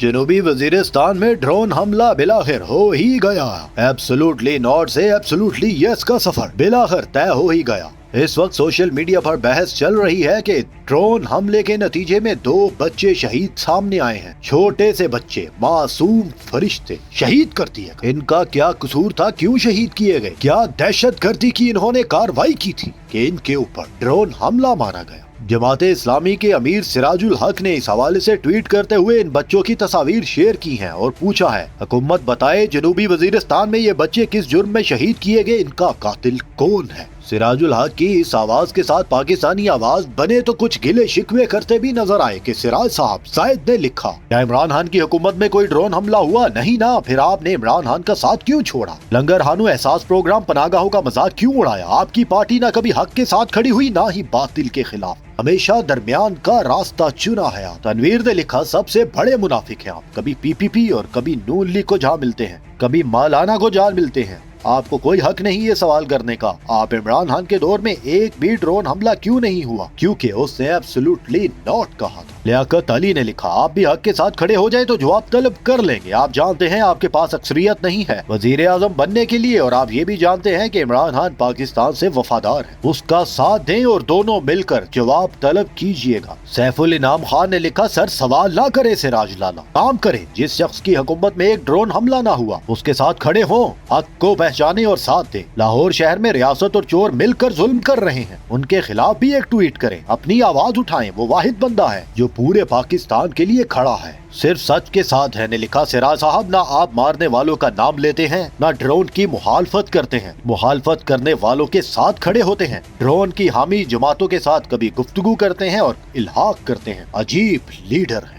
जनूबी वजीरिस्तान में ड्रोन हमला बिलाखिर हो ही गया। एब्सोल्युटली नॉट से एब्सोल्युटली यस का सफर बिलाखिर तय हो ही गया। इस वक्त सोशल मीडिया पर बहस चल रही है कि ड्रोन हमले के नतीजे में 2 बच्चे शहीद सामने आए हैं। छोटे से बच्चे, मासूम फरिश्ते शहीद कर दिए गए। इनका क्या कसूर था, क्यों शहीद किए गए? क्या दहशतगर्दी की इन्होंने कार्रवाई की थी कि इनके ऊपर ड्रोन हमला मारा गया? जमाते इस्लामी के अमीर सिराजुल हक ने इस हवाले से ट्वीट करते हुए इन बच्चों की तस्वीर शेयर की हैं और पूछा है, हुकूमत बताए जनूबी वजीरिस्तान में ये बच्चे किस जुर्म में शहीद किए गए, इनका कातिल कौन है? सिराजुल हक की इस आवाज के साथ पाकिस्तानी आवाज बने तो कुछ गिले शिकवे करते भी नजर आए कि सिराज साहब, शायद ने लिखा, क्या इमरान खान की हुकूमत में कोई ड्रोन हमला हुआ? नहीं ना, फिर आपने इमरान खान का साथ क्यों छोड़ा? लंगर हानो एहसास प्रोग्राम पनागाहों का मजाक क्यों उड़ाया? आपकी पार्टी ना कभी हक के साथ खड़ी हुई, ना ही बातिल के खिलाफ, हमेशा दरमियान का रास्ता चुना है। तनवीर ने लिखा, सबसे बड़े मुनाफिक हैं आप, कभी पीपीपी और कभी नून लीग को जा मिलते हैं, कभी मौलाना को जा मिलते हैं। आपको कोई हक नहीं ये सवाल करने का। आप इमरान खान के दौर में एक भी ड्रोन हमला क्यों नहीं हुआ? क्योंकि उसने एब्सोल्युटली नॉट कहा था। लियाकत अली ने लिखा, आप भी हक के साथ खड़े हो जाए तो जवाब तलब कर लेंगे। आप जानते हैं आपके पास अक्सरियत नहीं है वजीर आजम बनने के लिए, और आप ये भी जानते हैं कि इमरान खान पाकिस्तान से वफादार है। उसका साथ दें और दोनों मिलकर जवाब तलब कीजिएगा। सैफुल इनाम खान ने लिखा, सर सवाल ना करे सिराज लाला, काम करें। जिस शख्स की हुकूमत में एक ड्रोन हमला ना हुआ उसके साथ खड़े हो, हक को पहचाने और साथ दे। लाहौर शहर में रियासत और चोर मिलकर जुल्म कर रहे हैं, उनके खिलाफ भी एक ट्वीट करें, अपनी आवाज उठाएं। वो वाहिद बंदा है जो पूरे पाकिस्तान के लिए खड़ा है, सिर्फ सच के साथ है। ने लिखा, सिराज साहब, ना आप मारने वालों का नाम लेते हैं, ना ड्रोन की मुखालफत करते हैं, मुखालफत करने वालों के साथ खड़े होते हैं। ड्रोन की हामी जमातों के साथ कभी गुफ्तगू करते हैं और इल्हाक करते हैं। अजीब लीडर है।